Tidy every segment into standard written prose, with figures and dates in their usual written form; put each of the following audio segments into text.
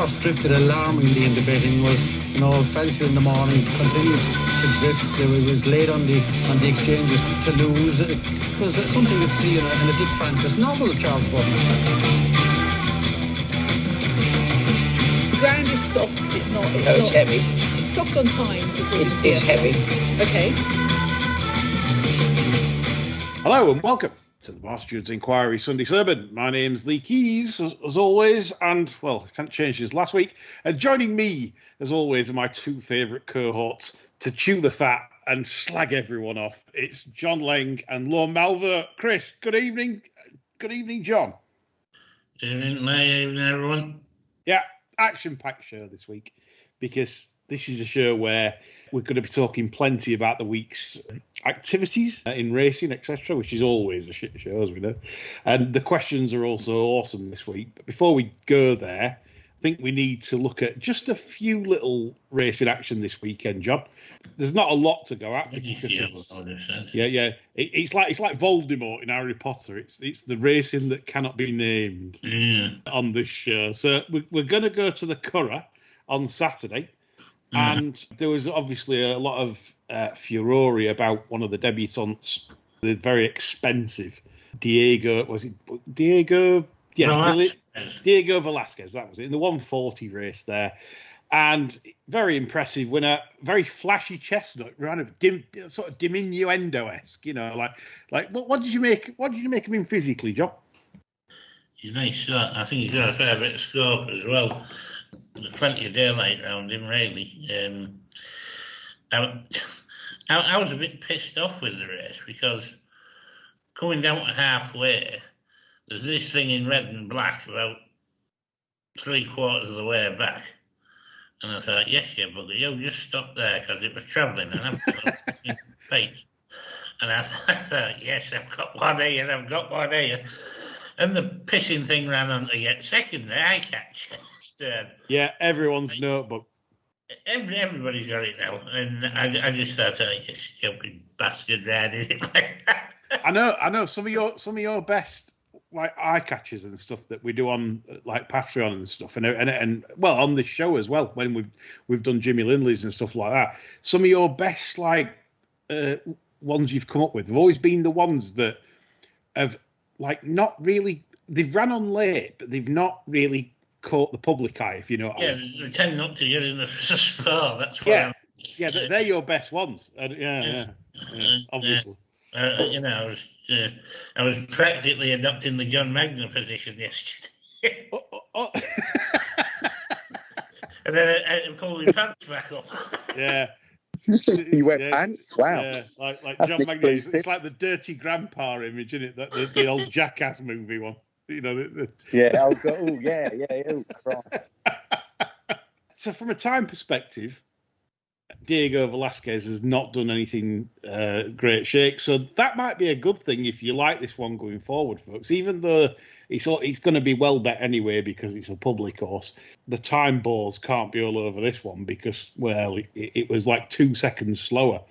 horse drifted alarmingly in the betting was, fancied in the morning, continued to drift. It was late on the exchanges to lose. It was something you'd see in a Dick Francis novel, Charles Buttons. The ground is soft. It's heavy. It's soft on times. It's heavy. Okay. Hello and welcome to the Bar Stewards Inquiry Sunday Sermon. My name's Lee Keys, as always, and, well, it hasn't changed since last week. And joining me, as always, are my two favourite cohorts to chew the fat and slag everyone off. It's John Lang and Lorne Malver. Chris, good evening. Good evening, John. Good evening, everyone. Yeah, action-packed show this week, because this is a show where we're going to be talking plenty about the week's activities in racing, etc., which is always a shit show, as we know. And the questions are also awesome this week. But before we go there, I think we need to look at just a few little racing action this weekend, John. There's not a lot to go at. It's like Voldemort in Harry Potter. It's the racing that cannot be named on this show. So we're going to go to the Curragh on Saturday. And there was obviously a lot of furore about one of the debutantes, the very expensive Diego. Was it Diego? Yeah, Diego Velasquez. That was it in the 140 race there, and very impressive winner. Very flashy chestnut, kind of sort of diminuendo-esque. Like what did you make? What did you make of him physically, John? He's nice shot. I think he's got a fair bit of scope as well. There's plenty of daylight around him, really. I was a bit pissed off with the race because coming down to halfway, there's this thing in red and black about 3/4 of the way back. And I thought, yes, you bugger, you'll just stop there because it was travelling and I'm going pace. And I thought, yes, I've got one here. And the pissing thing ran on to get second there, I catch. Yeah, everyone's notebook. Everybody's got it now, and I just thought, oh, you stupid bastard, there did it like that. I know. Some of your best like eye catchers and stuff that we do on like Patreon and stuff, and well on this show as well when we've done Jimmy Lindley's and stuff like that. Some of your best like ones you've come up with have always been the ones that have like not really. They've ran on late, but they've not really caught the public eye, if you know what I mean. They tend not to get in the spar. That's why. They're your best ones. Obviously. I was practically adopting the John Magner position yesterday. And then I pulled my pants back up. Yeah. You wear pants? Wow. Yeah, like John Magner. It's like the dirty grandpa image, isn't it? The old Jackass movie one. Yeah. Oh, Christ. So from a time perspective, Diego Velasquez has not done anything great shake, so that might be a good thing if you like this one going forward, folks. Even though it's going to be well bet anyway because it's a public horse, the time bores can't be all over this one because, well, it was like 2 seconds slower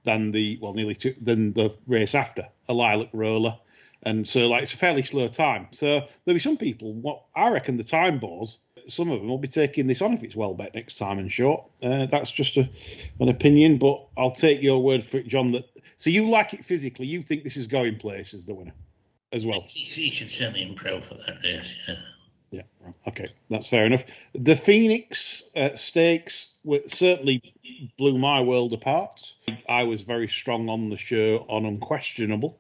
than than the race after, a Lilac Roller. And so, like, it's a fairly slow time. So there'll be some people, I reckon the time bores, some of them will be taking this on if it's well bet next time and short. That's just an opinion, but I'll take your word for it, John. So you like it physically. You think this is going places, the winner, as well? He should certainly improve for that race, yeah. Yeah, okay, that's fair enough. The Phoenix Stakes certainly blew my world apart. I was very strong on the show on Unquestionable.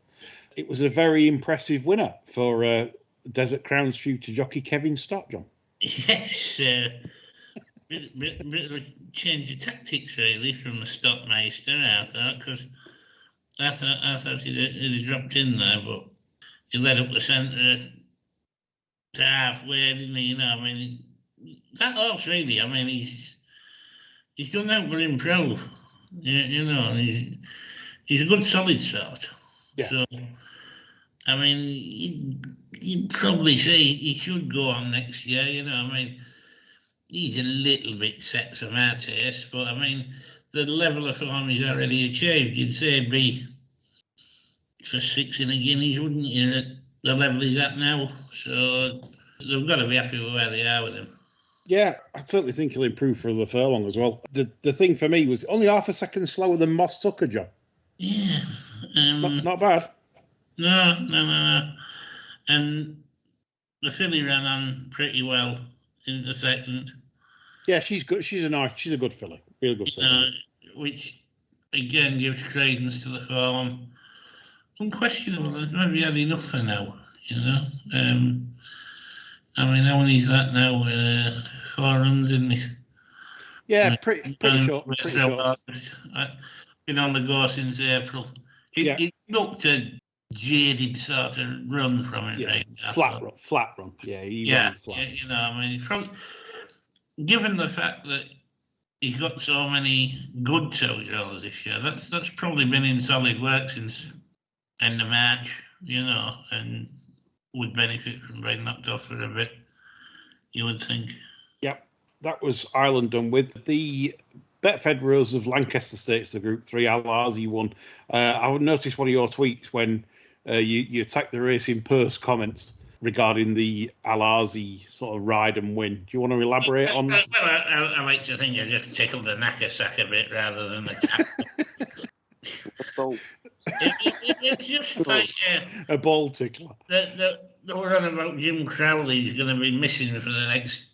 It was a very impressive winner for Desert Crown's future jockey Kevin Stott, John. Yes, bit of a change of tactics really from the Stockmeister, I thought, because I thought he'd dropped in there, but he led up the centre to halfway, didn't he? I mean, that horse really. I mean, he's done that but improve. And he's a good solid sort. Yeah. So, I mean, you'd probably say he should go on next year, I mean, he's a little bit set for my taste, but I mean, the level of form he's already achieved, you'd say be for 6 in a Guineas, wouldn't you, at the level he's at now? So they've got to be happy with where they are with him. Yeah, I certainly think he'll improve for the furlong as well. The thing for me was only half a second slower than Moss Tucker, John. Yeah. Not bad. No. And the filly ran on pretty well in the second. Yeah, she's good. She's a good filly. Real good filly. Which again gives credence to the form. Unquestionable. There's maybe had enough for now. I mean, how many is that now? 4 runs in this. Yeah, pretty short. Pretty short. I've been on the go since April. It looked a jaded sort of run from it. Yeah, right? flat run. Yeah, he ran flat. Yeah, I mean, given the fact that he's got so many good 2-year-olds this year, that's probably been in solid work since end of March, and would benefit from being knocked off for a bit, you would think. Yep, that was Ireland done with. The Betfred Rose of Lancaster Stakes, the Group 3, Al-Azi won. I noticed one of your tweets when you attacked the Racing Purse comments regarding the Al-Azi sort of ride and win. Do you want to elaborate on that? Well, I like to think I just tickled the knacker sack a bit rather than attack. It's just like a ball tickler. The one about Jim Crowley's going to be missing for the next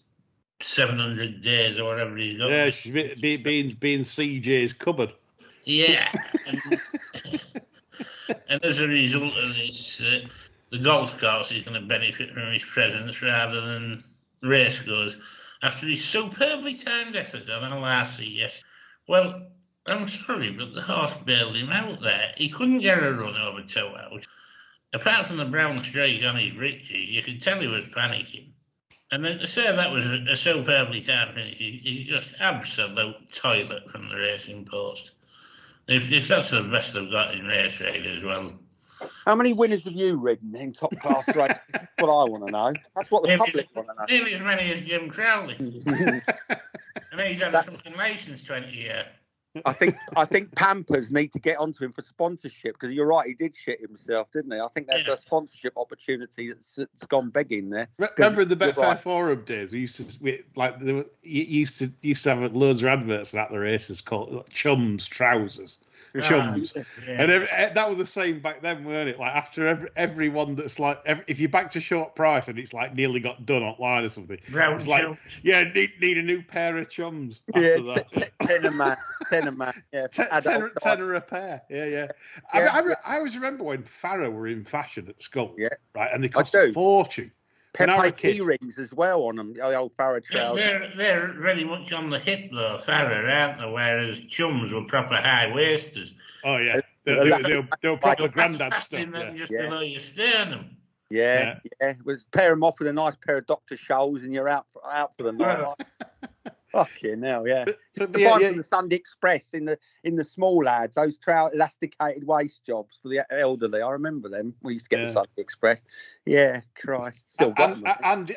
700 days or whatever he's got. Yeah, she's being CJ's cupboard. Yeah, and as a result of this, the golf course is going to benefit from his presence rather than race goes after his superbly timed effort on Al-Azi. Yes, well. I'm sorry, but the horse bailed him out there. He couldn't get a run over 2 hours. Apart from the brown streak on his breeches, you could tell he was panicking. And then to say that was a superbly timed finish, he's just absolute toilet from the Racing Post. If that's the best they've got in race raiders, well... How many winners have you ridden in top class races? That's what I want to know. That's what the public want to know. Nearly as many as Jim Crowley. And he's had a fucking licence 20 years. I think Pampers need to get onto him for sponsorship because you're right, he did shit himself, didn't he? I think there's a sponsorship opportunity that's gone begging there. Remember in the Betfair Forum days, we used to have loads of adverts at the races called Chums trousers. Chums, and that was the same back then, weren't it? Like after every one that's like, if you're back to short price and it's like nearly got done online or something, it's like, need a new pair of Chums. Ten a man, yeah, tenner a pair, yeah. I always remember when Farah were in fashion at school, right, and they cost a fortune. Pepe key rings as well on them, the old Farah trousers. They're very much on the hip though, Farah, aren't they? Whereas Chums were proper high waisters. Oh yeah, they were proper grandad stuff. Just below your sternum. Yeah. Pair them off with a nice pair of Dr. Scholl's and you're out for the night. Fucking hell, yeah. From the Sunday Express in the small lads, those elasticated waist jobs for the elderly. I remember them. We used to get the Sunday Express. Yeah, Christ. Still got them.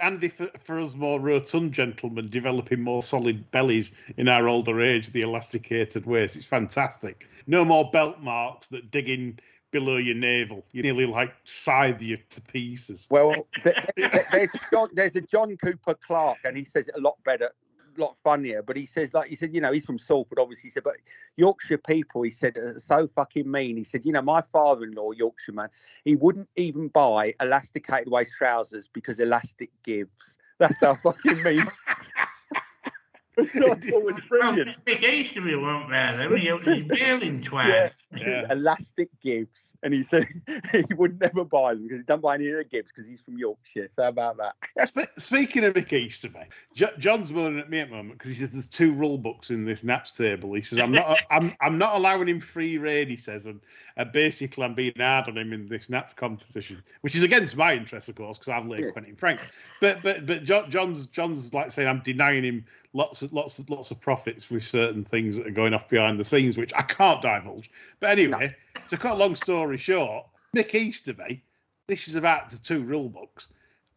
Andy, for us more rotund gentlemen developing more solid bellies in our older age, the elasticated waist, it's fantastic. No more belt marks that dig in below your navel. You nearly like scythe you to pieces. Well, there's a John Cooper Clark, and he says it a lot better. Lot funnier, but he said, he's from Salford, obviously. He said, but Yorkshire people, he said, are so fucking mean. He said, my father-in-law, Yorkshire man, he wouldn't even buy elasticated waist trousers because elastic gives. That's how fucking mean. Brilliant. Big Easterby won't wear them. He was bailing twat. Yeah. Elastic Gibbs, and he said he would never buy them because he don't buy any of the Gibbs because he's from Yorkshire. So how about that? Speaking of Mick Easterby, John's moaning at me at the moment because he says there's 2 rule books in this naps table. He says I'm not allowing him free rein. He says, and basically I'm being hard on him in this naps competition, which is against my interest, of course, because I've laid Quentin Frank. But John's like saying I'm denying him lots of profits with certain things that are going off behind the scenes, which I can't divulge. But anyway, to cut a long story short, Mick Easterby, this is about the 2 rule books.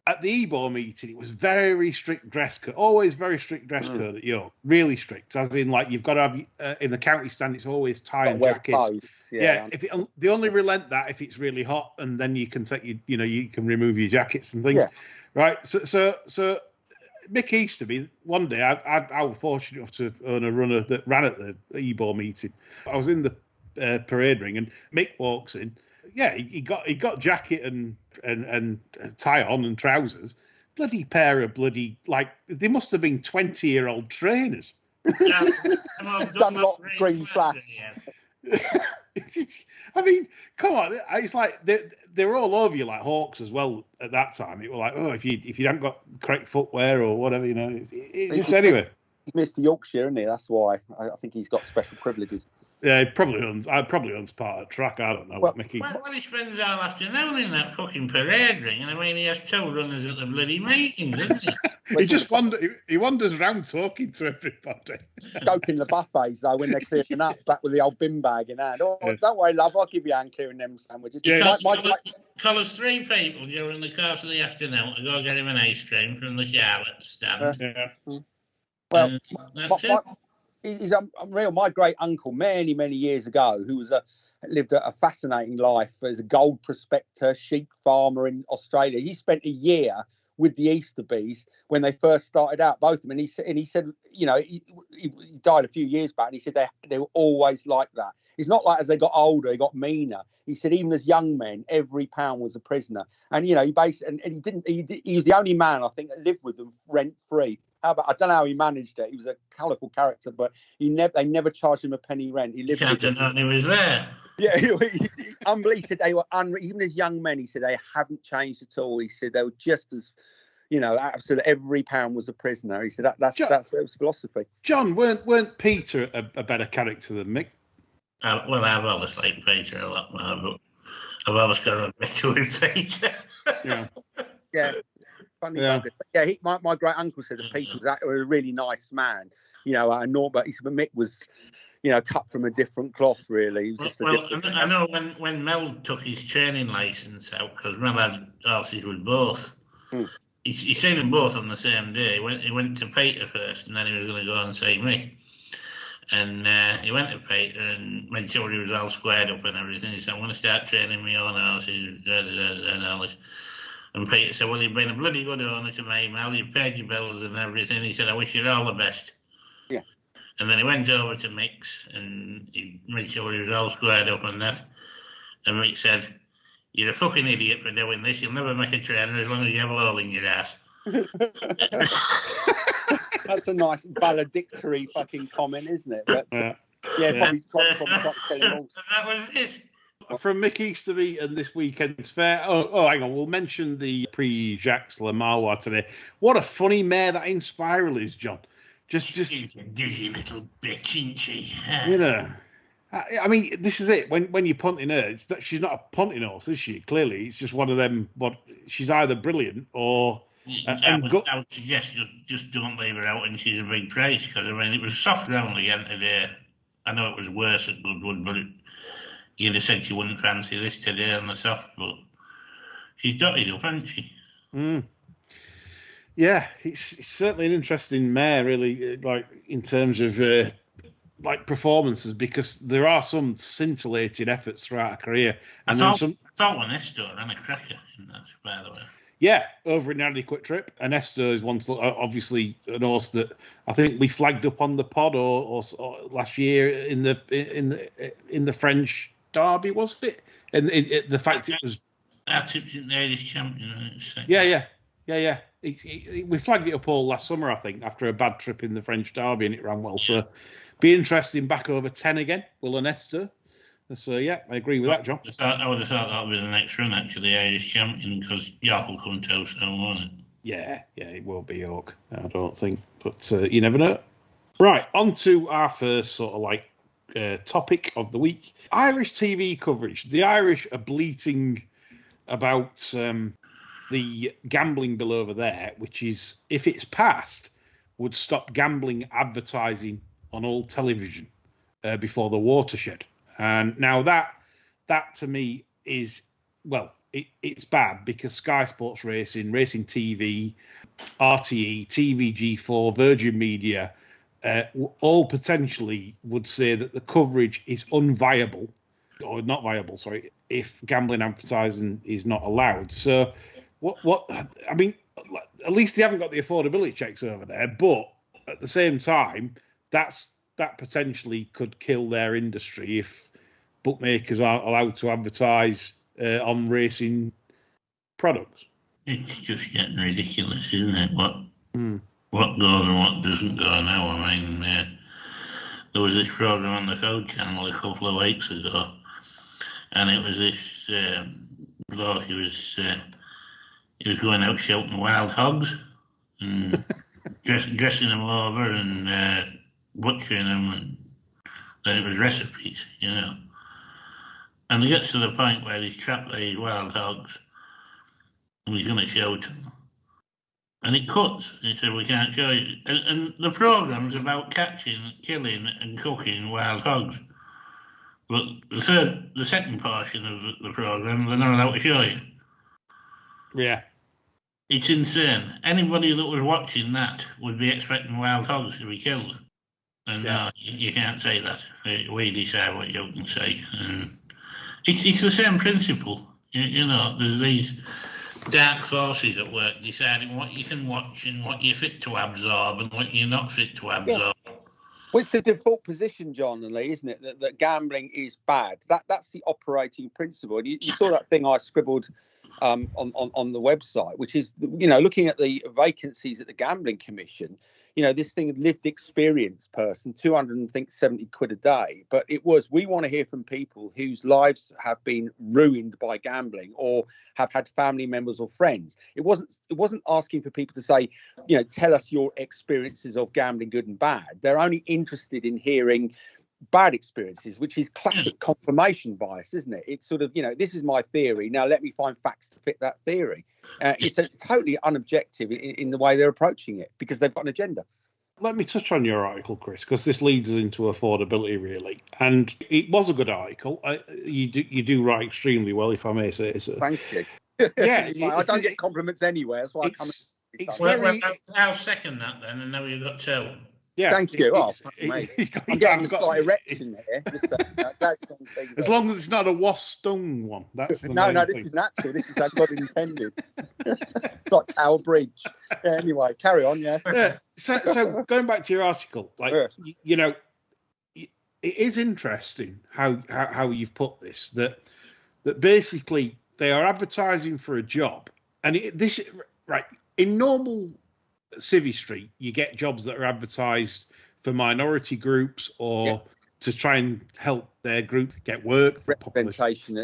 At the EBO meeting, it was very strict dress code, always very strict dress code at York, really strict, as in like you've got to have, in the county stand, it's always tie and jackets. They only relent that if it's really hot, and then you can take you can remove your jackets and things, right? So Mick Easterby, one day I was fortunate enough to own a runner that ran at the EBO meeting. I was in the parade ring and Mick walks in. Yeah, he got jacket and tie on and trousers. Bloody pair of like they must have been 20-year-old trainers. Dunlop green flash. I mean, come on! It's like they were all over you like hawks as well at that time. It was like, oh, if you haven't got correct footwear or whatever, you know. It's just anyway. He's Mr. Yorkshire, isn't he? That's why I think he's got special privileges. Yeah, he probably owns part of the track. I don't know what Mickey. Well, he spends all afternoon in that fucking parade ring, and I mean, he has two runners at the bloody meeting, doesn't he? He just wanders around talking to everybody. Scoping the buffets though when they're clearing up, back with the old bin bag in hand. Oh, don't worry, love, I'll give you a hand clearing them sandwiches. Yeah. Colours 3 people during the course of the afternoon to go get him an ice cream from the Charlotte stand. Yeah. Well, that's it. He's unreal. My great uncle, many years ago, who was lived a fascinating life as a gold prospector, sheep farmer in Australia. He spent a year with the Easterbys when they first started out, both of them. And he said, you know, he died a few years back, and he said they were always like that. It's not like as they got older, they got meaner. He said even as young men, every pound was a prisoner. And you know, he was the only man I think that lived with them rent free. I don't know how he managed it. He was a colourful character, but they never charged him a penny rent. He lived. Can't deny he was there. Yeah, he said they were even as young men. He said they haven't changed at all. He said they were just as, you know, absolutely every pound was a prisoner. He said that's his philosophy. John, weren't Peter a better character than Mick? Well, I've always liked Peter a lot more, but I've always got a better with Peter. Yeah. Funny, yeah. My great uncle said that Peter was a really nice man, you know, but he said Mick was, you know, cut from a different cloth, really. I know when Mel took his training licence out, because Mel had horses with both. He seen them both on the same day. He went to Peter first, and then he was going to go and see me. And he went to Peter and made sure he was all squared up and everything. He said, "I'm going to start training my own horses," and all this. And Peter said, "Well, you've been a bloody good owner to me, Mel. You've paid your bills and everything." He said, "I wish you all the best." Yeah. And then he went over to Mick's and he made sure he was all squared up and that. And Mick said, "You're a fucking idiot for doing this. You'll never make a trainer as long as you have a hole in your ass." That's a nice valedictory fucking comment, isn't it? But, probably top selling. That was it. From Mick Easterby and this weekend's fair. Oh, hang on. We'll mention the Prix-Jacques Le Marois today. What a funny mare that Inspiral is, John. She's a dizzy little bitch, isn't she? You know. I mean, this is it. When you're punting her, she's not a punting horse, is she? Clearly, it's just one of them. She's either brilliant or. I would suggest just don't leave her out, and she's a big price, because I mean it was soft ground again today. I know it was worse at Goodwood, but you'd have said she wouldn't fancy this today on the soft, but she's dotted up, hasn't she? Yeah, it's certainly an interesting mare, really, like in terms of like performances, because there are some scintillating efforts throughout her career. And I thought when Esther ran a cracker in that, by the way. Yeah, over Inadequate Trip. And Esther is one, obviously an horse that I think we flagged up on the pod or last year in the French Derby, was it? And the fact it was. I tipped in the Irish champion. Yeah. We flagged it up all last summer, I think, after a bad trip in the French Derby, and it ran well. So, be interesting back over 10 again, Will and Esther. So, yeah, I agree with that, John. I would have thought that would be the next run, actually, the Irish champion, because York will come too soon, won't it? Yeah, it will be York, I don't think. But you never know. Right, on to our first sort of like topic of the week. Irish TV coverage. The Irish are bleating about the gambling bill over there, which is, if it's passed, would stop gambling advertising on all television before the watershed. And now that to me is, well, it's bad, because Sky Sports Racing, Racing TV, RTE, TVG4, Virgin Media, all potentially would say that the coverage is unviable, or not viable, sorry, if gambling advertising is not allowed. So what I mean, at least they haven't got the affordability checks over there. But at the same time, that potentially could kill their industry if bookmakers aren't allowed to advertise on racing products. It's just getting ridiculous, isn't it? What goes and what doesn't go now. I mean, there was this program on the Code Channel a couple of weeks ago, and it was this bloke. He was going out shouting wild hogs and dressing them over and butchering them, and then it was recipes, you know. And he gets to the point where he's trapped these wild hogs and he's going to shout them. And it cuts. He said, we can't show you. And the program's about catching, killing and cooking wild hogs. But the second portion of the program, they're not allowed to show you. Yeah. It's insane. Anybody that was watching that would be expecting wild hogs to be killed. And no, you can't say that. We decide what you can say. And it's the same principle. You know, there's these dark forces at work deciding what you can watch and what you're fit to absorb and what you're not fit to absorb. Yeah. Well, it's the default position, John and Lee, isn't it? That gambling is bad. That's the operating principle. And you saw that thing I scribbled on the website, which is, you know, looking at the vacancies at the Gambling Commission. You know, this thing, lived experience person, 270 quid a day. But it was, we want to hear from people whose lives have been ruined by gambling or have had family members or friends. It wasn't asking for people to say, you know, tell us your experiences of gambling, good and bad. They're only interested in hearing bad experiences, which is classic confirmation bias, isn't it? It's sort of, you know, this is my theory. Now let me find facts to fit that theory. It's totally unobjective in the way they're approaching it because they've got an agenda. Let me touch on your article, Chris, because this leads us into affordability, really. And it was a good article. You do write extremely well, if I may say so. Thank you. Yeah, I don't get compliments anywhere. That's why I come. I'll second that then, and now you've got two. Yeah, thank you. I'm getting a slight erection here. As long as it's not a wasp stung one. That's the main this thing. is natural. This is how God intended. Not Tower Bridge. Yeah, anyway, carry on. Yeah. So going back to your article, like you know, it is interesting how you've put this. That basically they are advertising for a job, and in normal Civvy Street, you get jobs that are advertised for minority groups or to try and help their group get work. Representation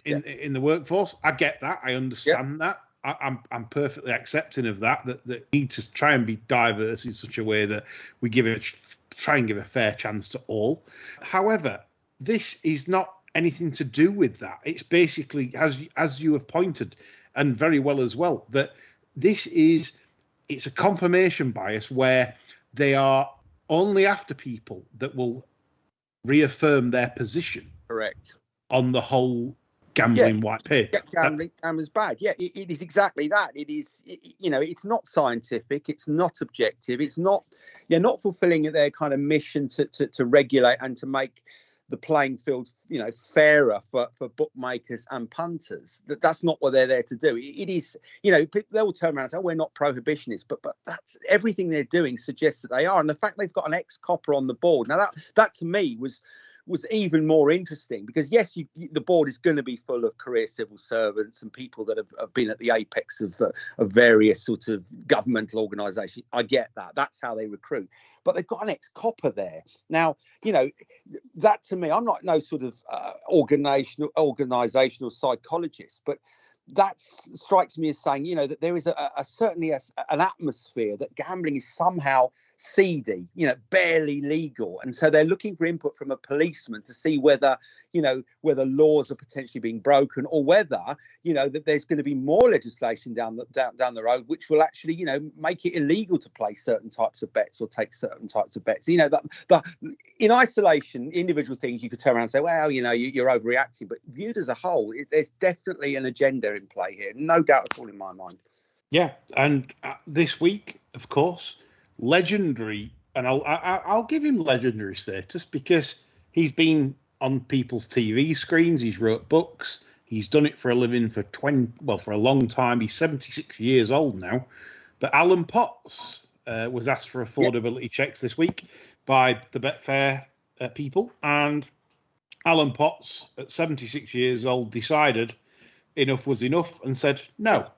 in the workforce. I get that. I understand that. I'm perfectly accepting of that need to try and be diverse in such a way that we try and give a fair chance to all. However, this is not anything to do with that. It's basically, as you have pointed, and very well as well, that it's a confirmation bias where they are only after people that will reaffirm their position. Correct. On the whole gambling white paper. Gambling's bad. Yeah, it is exactly that. It is, it's not scientific. It's not objective. It's not, not fulfilling their kind of mission to regulate and to make the playing field, fairer for bookmakers and punters. That's not what they're there to do. It is, they'll turn around and say, we're not prohibitionists, but that's everything they're doing suggests that they are. And the fact they've got an ex-copper on the board, now that to me was even more interesting because yes, the board is going to be full of career civil servants and people that have been at the apex of various sorts of governmental organisations. I get that. That's how they recruit. But they've got an ex-copper there. Now, that to me, I'm not no sort of organisational psychologist, but that strikes me as saying, that there is certainly an atmosphere that gambling is somehow seedy, barely legal. And so they're looking for input from a policeman to see whether laws are potentially being broken or whether, that there's going to be more legislation down the road, which will actually, make it illegal to play certain types of bets or take certain types of bets. That in isolation, individual things you could turn around and say, well, you're overreacting, but viewed as a whole, there's definitely an agenda in play here. No doubt at all in my mind. Yeah. And this week, of course, legendary, and I'll give him legendary status because he's been on people's TV screens, he's wrote books, He's done it for a living for for a long time. He's 76 years old now. But Alan Potts was asked for affordability checks this week by the Betfair people, and Alan Potts, at 76 years old, decided enough was enough and said, no,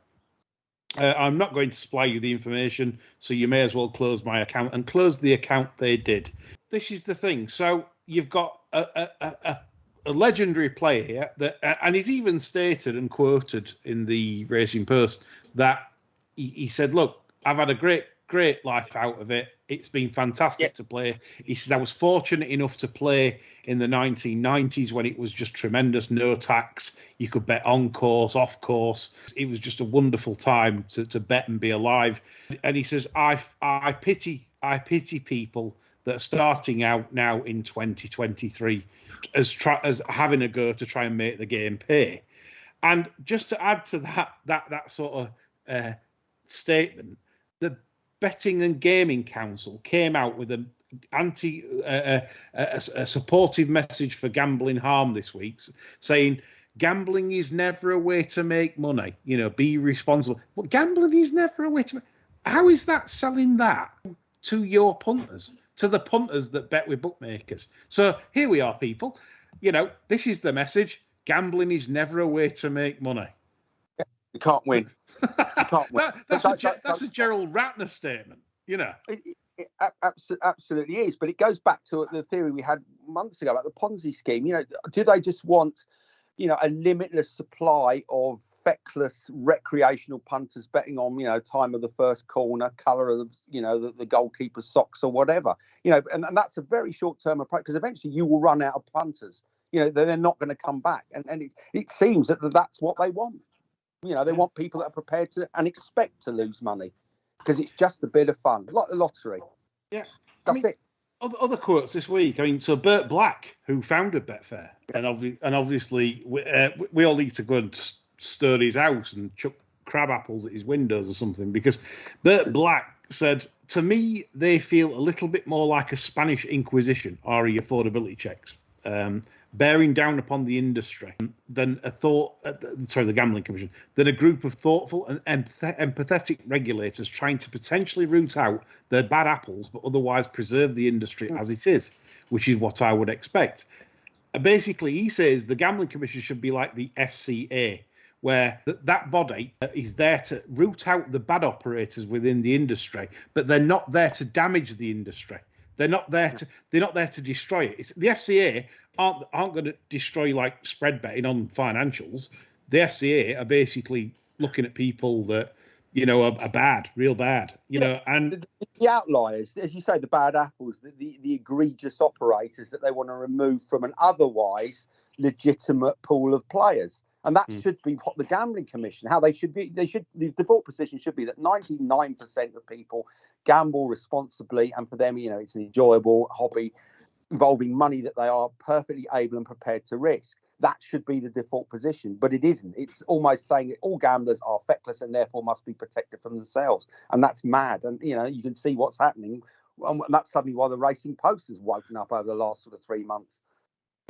I'm not going to supply you the information, so you may as well close my account. And close the account they did. This is the thing. So you've got a legendary player here, and he's even stated and quoted in the Racing Post that he said, look, I've had a great life out of it. It's been fantastic to play. He says, I was fortunate enough to play in the 1990s when it was just tremendous, no tax. You could bet on course, off course. It was just a wonderful time to bet and be alive. And he says, I pity people that are starting out now in 2023 as having a go to try and make the game pay. And just to add to that sort of statement, the Betting and Gaming Council came out with a supportive message for gambling harm this week, saying gambling is never a way to make money. Be responsible. Well, gambling is never a way to. How is that selling that to your punters, to the punters that bet with bookmakers? So here we are, people. This is the message: gambling is never a way to make money. You can't win. You can't win. That's a Gerald Ratner statement, It absolutely is. But it goes back to the theory we had months ago about the Ponzi scheme. Do they just want, a limitless supply of feckless recreational punters betting on, time of the first corner, colour of the goalkeeper's socks or whatever, and that's a very short-term approach, because eventually you will run out of punters. They're not going to come back, and it seems that that's what they want. They want people that are prepared to and expect to lose money, because it's just a bit of fun, like the lottery. Yeah, that's it. Other quotes this week. So Bert Black, who founded Betfair, and obviously we all need to go and stir his house and chuck crab apples at his windows or something, because Bert Black said, to me, they feel a little bit more like a Spanish Inquisition, RE affordability checks. Bearing down upon the industry than the Gambling Commission, than a group of thoughtful and empathetic regulators trying to potentially root out their bad apples, but otherwise preserve the industry as it is, which is what I would expect. Basically, he says the Gambling Commission should be like the FCA, where that body is there to root out the bad operators within the industry, but they're not there to damage the industry. They're not there to destroy it. The FCA aren't going to destroy like spread betting on financials. The FCA are basically looking at people that are bad, real bad. And the outliers, as you say, the bad apples, the egregious operators that they want to remove from an otherwise legitimate pool of players. And that should be what the Gambling Commission, how they should be. The default position should be that 99% of people gamble responsibly, and for them, it's an enjoyable hobby involving money that they are perfectly able and prepared to risk. That should be the default position, but it isn't. It's almost saying that all gamblers are feckless and therefore must be protected from themselves, and that's mad. And you can see what's happening, and that's suddenly why the Racing Post has woken up over the last sort of 3 months.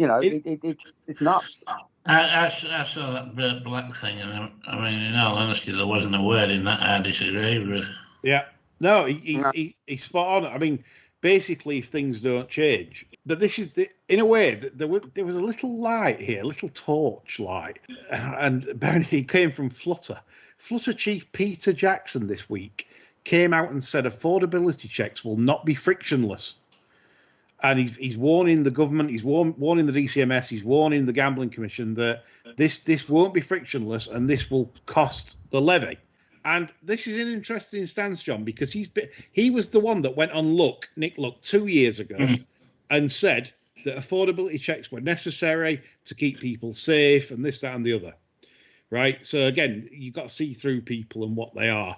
It's nuts. I saw that Bert Black thing, and I mean, in all honesty, there wasn't a word in that I disagree with. Yeah, no, he's spot on. I mean, basically, if things don't change, but this is in a way there was a little light here, a little torch light, and apparently it came from Flutter. Flutter chief Peter Jackson this week came out and said affordability checks will not be frictionless. And he's warning the government, he's warning the DCMS, he's warning the Gambling Commission that this won't be frictionless and this will cost the levy. And this is an interesting stance, John, because he was the one that went on Nick Luck 2 years ago and said that affordability checks were necessary to keep people safe and this, that, and the other. Right? So again, you've got to see through people and what they are.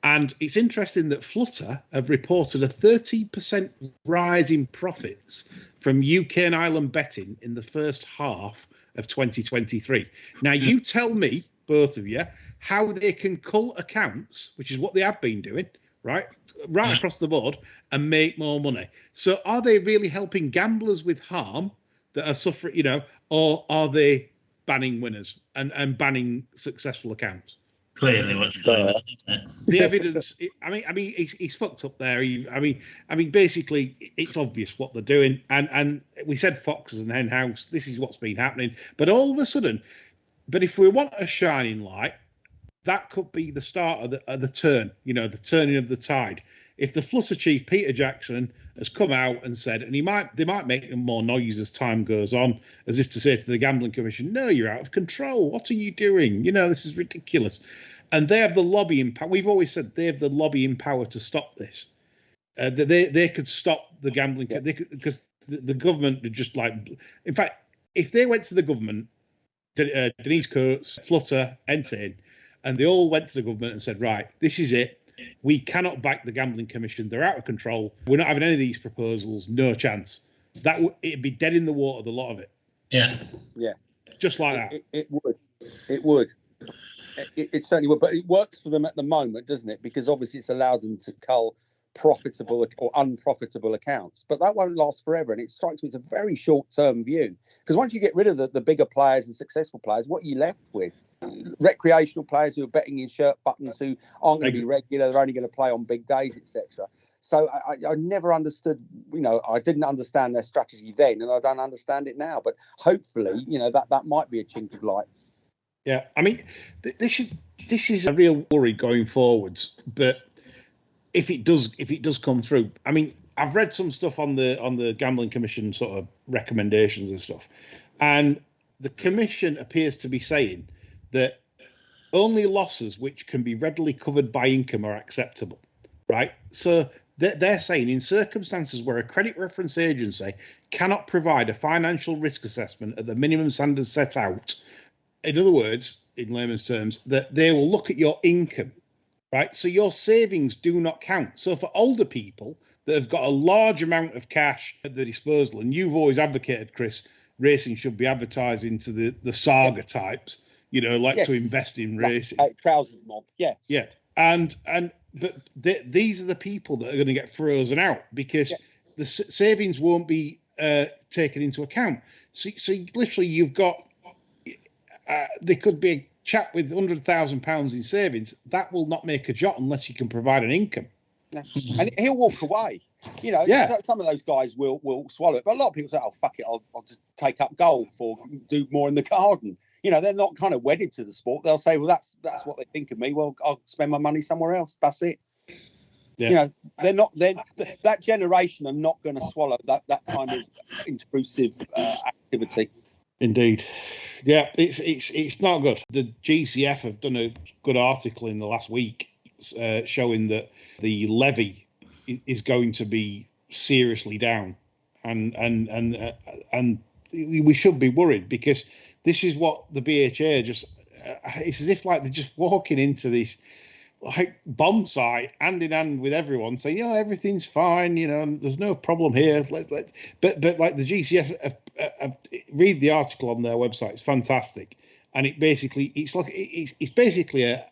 And it's interesting that Flutter have reported a 30% rise in profits from UK and Ireland betting in the first half of 2023. Now, you tell me, both of you, how they can cull accounts, which is what they have been doing, right across the board, and make more money. So are they really helping gamblers with harm that are suffering, or are they banning winners and banning successful accounts. Clearly, what's going on, isn't it? The evidence. He's fucked up there. Basically, it's obvious what they're doing. And we said foxes and hen house. This is what's been happening. But all of a sudden, if we want a shining light, that could be the start of the turn. The turning of the tide. If the Flutter chief Peter Jackson has come out and said, and they might make more noise as time goes on, as if to say to the Gambling Commission, "No, you're out of control. What are you doing? This is ridiculous." And they have the lobbying power. We've always said they have the lobbying power to stop this. They could stop the gambling because the government would just in fact, if they went to the government, Denise Coates, Flutter, Entain, and they all went to the government and said, "Right, this is it. We cannot back the Gambling Commission. They're out of control. We're not having any of these proposals. No chance." It'd be dead in the water, the lot of it. Yeah. Just like that. It would. It certainly would. But it works for them at the moment, doesn't it? Because obviously it's allowed them to cull profitable or unprofitable accounts. But that won't last forever. And it strikes me as a very short-term view. Because once you get rid of the bigger players and successful players, what are you left with? Recreational players who are betting in shirt buttons, who aren't going to be regular, they're only going to play on big days, etc. So I never understood, I didn't understand their strategy then, and I don't understand it now. But hopefully, that might be a chink of light. Yeah, this is a real worry going forwards. But if it does come through, I've read some stuff on the Gambling Commission sort of recommendations and stuff, and the Commission appears to be saying that only losses which can be readily covered by income are acceptable, right? So they're saying in circumstances where a credit reference agency cannot provide a financial risk assessment at the minimum standards set out, in other words, in layman's terms, that they will look at your income, right? So your savings do not count. So for older people that have got a large amount of cash at their disposal, and you've always advocated, Chris, racing should be advertising to the saga types, to invest in racing. Trousers mob, yeah. Yeah. But these are the people that are going to get frozen out because the savings won't be taken into account. So literally you've got, there could be a chap with £100,000 in savings. That will not make a jot unless you can provide an income. No. And he'll walk away. Some of those guys will swallow it. But a lot of people say, "Oh, fuck it, I'll just take up golf or do more in the garden." They're not kind of wedded to the sport. They'll say, "Well, that's what they think of me. Well, I'll spend my money somewhere else. That's it." Yeah. They're not. That generation are not going to swallow that kind of intrusive activity. Indeed. Yeah, it's not good. The GCF have done a good article in the last week showing that the levy is going to be seriously down, and we should be worried because this is what the BHA it's as if they're just walking into this bomb site hand in hand with everyone saying, everything's fine, there's no problem here. But like the GCF read the article on their website, it's fantastic. And it's basically a,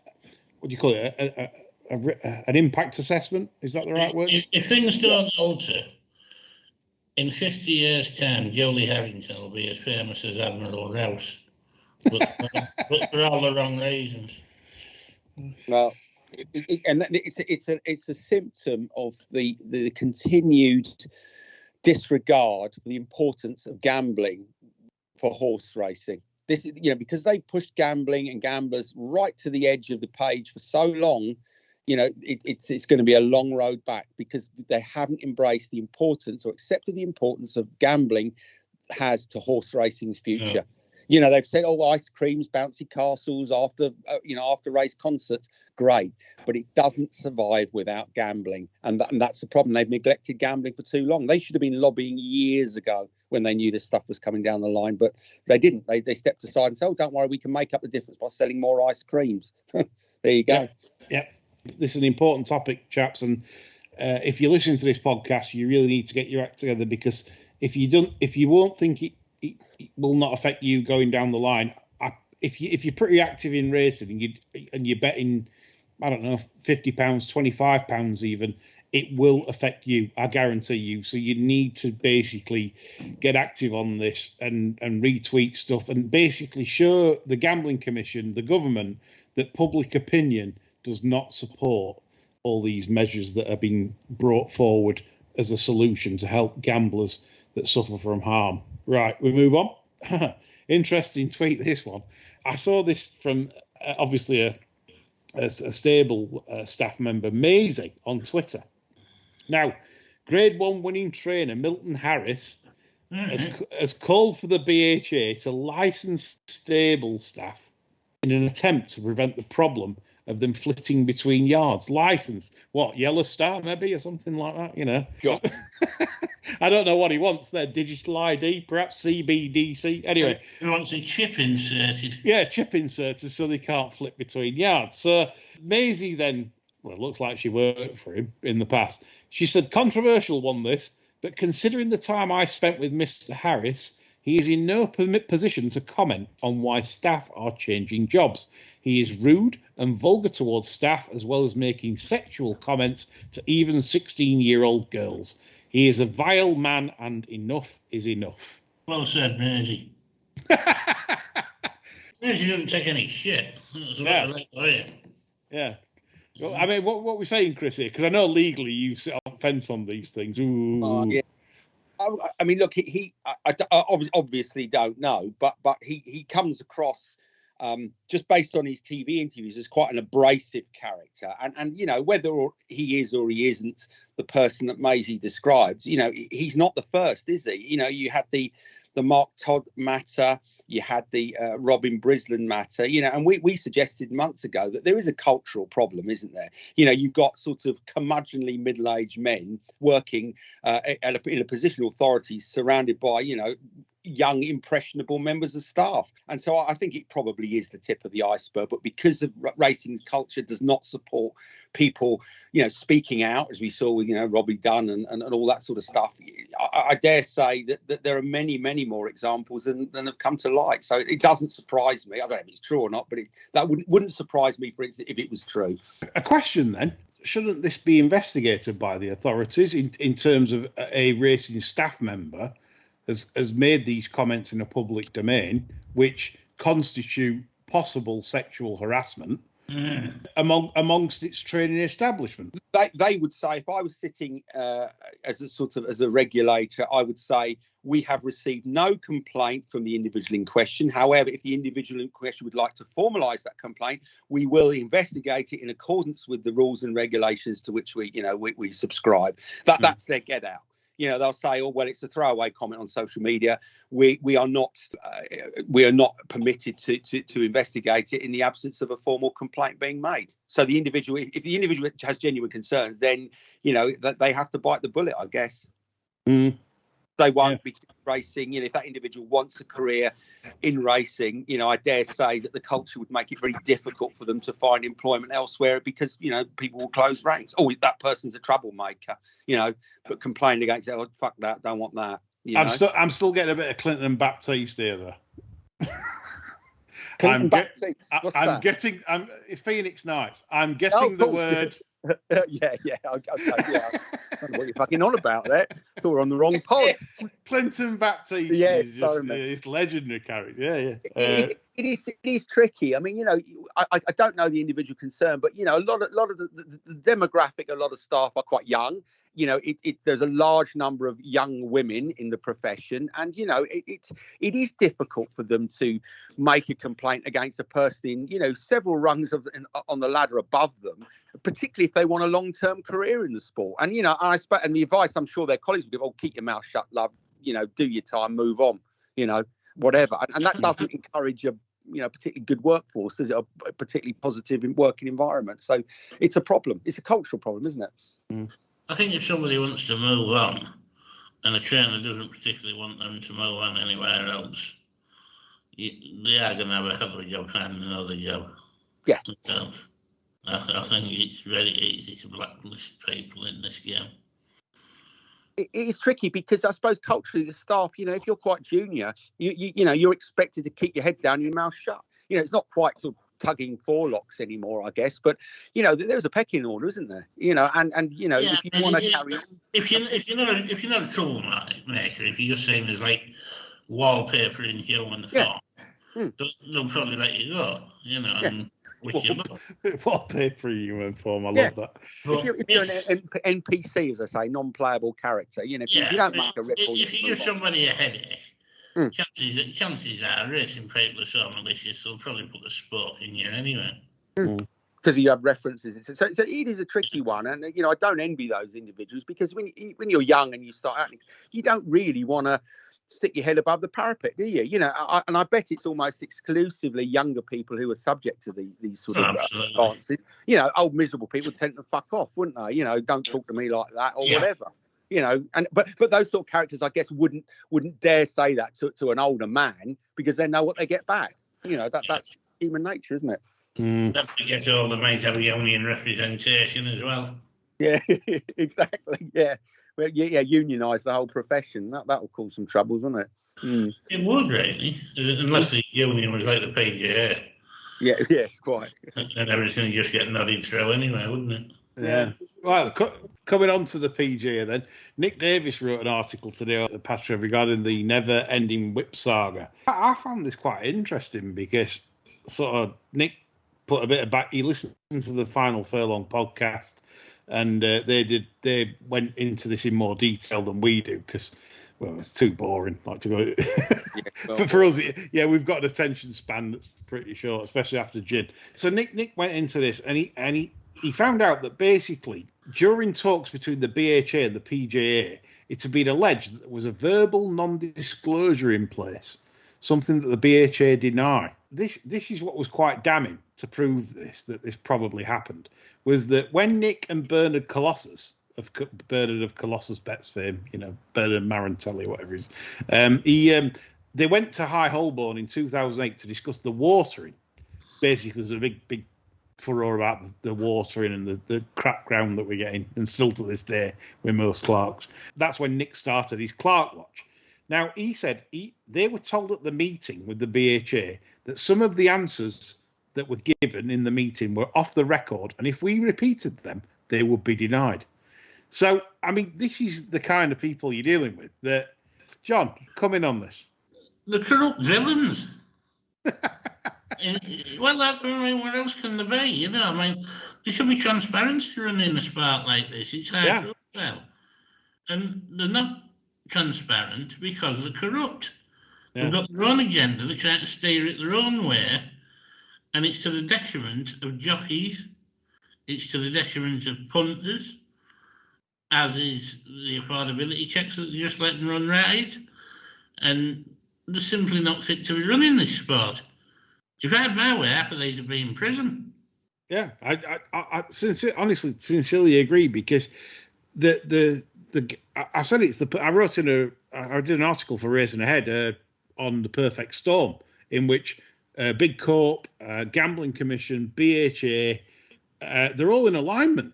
what do you call it? An impact assessment. Is that the right word? If things don't alter, in 50 years' time, Jolie Harrington will be as famous as Admiral Rouse, but for all the wrong reasons. Well, it's a symptom of the continued disregard for the importance of gambling for horse racing. This is, because they pushed gambling and gamblers right to the edge of the page for so long. It's going to be a long road back because they haven't embraced the importance or accepted the importance of gambling has to horse racing's future. Yeah. They've said, ice creams, bouncy castles after race concerts, great, but it doesn't survive without gambling, and that's the problem. They've neglected gambling for too long. They should have been lobbying years ago when they knew this stuff was coming down the line, but they didn't. They stepped aside and said, don't worry, we can make up the difference by selling more ice creams. There you go. Yeah. This is an important topic, chaps, and if you're listening to this podcast, you really need to get your act together, because if you won't think it will not affect you going down the line. If you're pretty active in racing and you're betting I don't know, £50, £25 even, it will affect you. I guarantee you. So you need to basically get active on this and retweet stuff and basically show the Gambling Commission, the government, that public opinion does not support all these measures that are being brought forward as a solution to help gamblers that suffer from harm. Right, we move on. Interesting tweet, this one. I saw this from obviously a stable staff member, Maisie, on Twitter. Now, Grade 1 winning trainer Milton Harris has called for the BHA to license stable staff in an attempt to prevent the problem of them flitting between yards. License, what, Yellow Star maybe, or something like that, you know? God. I don't know what he wants there. Digital ID, perhaps CBDC. Anyway. He wants a chip inserted. Yeah, chip inserted so they can't flip between yards. So Maisie then, well, it looks like she worked for him in the past. She said, controversial one this, but considering the time I spent with Mr. Harris, he is in no position to comment on why staff are changing jobs. He is rude and vulgar towards staff, as well as making sexual comments to even 16-year-old girls. He is a vile man, and enough is enough. Well said, Maisie. Maisie doesn't take any shit. Yeah. Well, I mean, what are we saying, Chris, here? Because I know legally you sit on fence on these things. Ooh. Yeah. I mean, look, I obviously don't know, but he comes across just based on his TV interviews as quite an abrasive character, and you know, whether he is or he isn't the person that Maisie describes, you know, he's not the first, is he? You know, you had the Mark Todd matter. You had the Robin Brisland matter, you know, and we suggested months ago that there is a cultural problem, isn't there? You know, you've got sort of curmudgeonly middle-aged men working in a position of authority surrounded by, you know, young, impressionable members of staff. And so I think it probably is the tip of the iceberg. But because of racing culture does not support people, you know, speaking out, as we saw with, you know, Robbie Dunn and all that sort of stuff, I dare say that there are many, many more examples than have come to light. So it doesn't surprise me. I don't know if it's true or not, but that wouldn't surprise me, for instance, if it was true. A question then. Shouldn't this be investigated by the authorities in terms of a racing staff member has made these comments in a public domain, which constitute possible sexual harassment amongst its training establishment? They would say, if I was sitting as a regulator, I would say we have received no complaint from the individual in question. However, if the individual in question would like to formalise that complaint, we will investigate it in accordance with the rules and regulations to which we subscribe. That's their get out. You know, they'll say, "Oh, well, it's a throwaway comment on social media. We are not permitted to investigate it in the absence of a formal complaint being made." So the individual, if the individual has genuine concerns, then you know that they have to bite the bullet, I guess. They won't be racing. You know, if that individual wants a career in racing, you know, I dare say that the culture would make it very difficult for them to find employment elsewhere because, you know, people will close ranks. Oh, that person's a troublemaker, you know, but complain against it. Oh, fuck that. Don't want that. I'm still getting a bit of Clinton and Baptiste here, though. Clinton Baptiste. What's I'm that? getting. It's Phoenix Nights. I'm getting the word. Yeah. Okay, yeah. I don't know what you're fucking on about there. I thought we're on the wrong pod. Clinton Baptiste is just it's legendary character. Yeah. It is tricky. I mean, you know, I don't know the individual concern, but you know, a lot of the demographic, a lot of staff are quite young. You know, there's a large number of young women in the profession, and you know, it is difficult for them to make a complaint against a person in, you know, several rungs on the ladder above them, particularly if they want a long-term career in the sport. And you know, and the advice I'm sure their colleagues would give: "Oh, keep your mouth shut, love. You know, do your time, move on. You know, whatever." And that doesn't encourage a particularly good workforce, is it? A particularly positive working environment. So it's a problem. It's a cultural problem, isn't it? I think if somebody wants to move on and a trainer doesn't particularly want them to move on anywhere else, they are going to have a hell of a job finding another job. Yeah. Themselves. I think it's very easy to blacklist people in this game. It is tricky because I suppose culturally the staff, you know, if you're quite junior, you know, you're expected to keep your head down and your mouth shut. You know, it's not quite sort of tugging forelocks anymore, I guess. But you know, there's a pecking order, isn't there? You know, and you know, Yeah, if you want to carry on, if you're not a troublemaker, if you're just saying there's like wallpaper in human form, they'll probably let you go. You know, and wish you luck. Wallpaper in human form. I love that. But if you're an NPC, as I say, non-playable character, you know, if you don't make a ripple, if you give somebody a headache, chances are racing people are so malicious they'll probably put a spoke in you anyway. Because you have references. So it is a tricky one, and you know, I don't envy those individuals, because when you're young and you start out, you don't really want to stick your head above the parapet, do you? You know, and I bet it's almost exclusively younger people who are subject to these sort of advances. You know, old miserable people tend to fuck off, wouldn't they? You know, don't talk to me like that or whatever. You know, and but those sort of characters, I guess, wouldn't dare say that to an older man, because they know what they get back. You know, that's human nature, isn't it? Don't forget all the Matabonian representation as well. Yeah, exactly. Yeah, well, unionise the whole profession. That'll cause some troubles, won't it? It would really, unless the union was like the PGA. Yeah, yes, quite. And everything would just get nodded through anyway, wouldn't it? Yeah. Well, coming on to the PGA then, Nick Davis wrote an article today at the Patra regarding the never-ending Whip Saga. I found this quite interesting because sort of Nick put a bit of back. He listened to the Final Furlong podcast, and they went into this in more detail than we do because, well, it's too boring. Like to go for us, we've got an attention span that's pretty short, especially after gin. So Nick went into this, and he found out that basically during talks between the BHA and the PGA, it's been alleged that there was a verbal non-disclosure in place, something that the BHA deny. This is what was quite damning to prove that this probably happened, was that when Nick and Bernard of Colossus Bets fame, you know, Bernard Marantelli, whatever it is, they went to High Holborn in 2008 to discuss the watering. Basically, there's a big furore about the watering and the crap ground that we're getting, and still to this day with most Clarks. That's when Nick started his Clark Watch. Now, he said they were told at the meeting with the BHA that some of the answers that were given in the meeting were off the record, and if we repeated them, they would be denied. So, I mean, this is the kind of people you're dealing with. That, John, come in on this. The corrupt villains. Well, I mean, what else can there be? You know, I mean, there should be transparency running a sport like this. It's hard to tell. And they're not transparent because they're corrupt. They've got their own agenda. They're trying to steer it their own way. And it's to the detriment of jockeys. It's to the detriment of punters, as is the affordability checks that they just let them run right. And they're simply not fit to be running this sport. If I had my way, half of these would be in prison. Yeah, I sincerely agree, because I said I did an article for Racing Ahead on the perfect storm, in which Big Corp, Gambling Commission, BHA, they're all in alignment.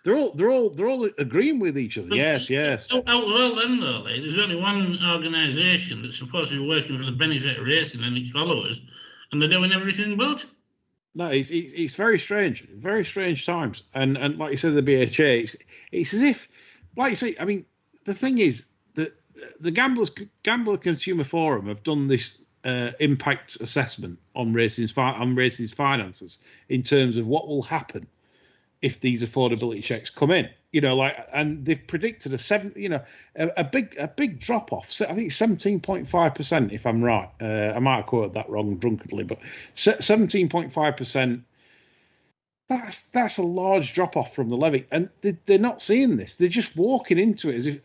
They're all agreeing with each other. Yes. Out of all them, though, there's only one organisation that's supposed to be working for the benefit of racing and its followers, and they're doing everything but. No, it's very strange times. And like you said, the BHA, it's as if, like you say, I mean, the thing is that the Gambler Consumer Forum have done this impact assessment on racing's finances in terms of what will happen if these affordability checks come in. You know, and they've predicted a big drop off. I think 17.5%, if I'm right. I might have quoted that wrong drunkenly, but 17.5%. That's a large drop off from the levy, and they're not seeing this. They're just walking into it as if,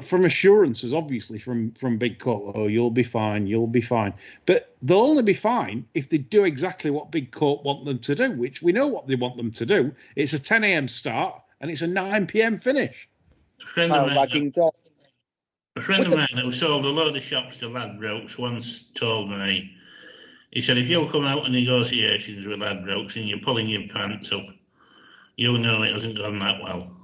from assurances, obviously from Big Corp. Oh, you'll be fine. But they'll only be fine if they do exactly what Big Corp want them to do, which we know what they want them to do. It's a 10 a.m. start and it's a 9 p.m. finish. A friend of mine who sold a load of shops to Ladbrokes once told me. He said, if you come out of negotiations with Ladbrokes and you're pulling your pants up, you'll know it hasn't gone that well.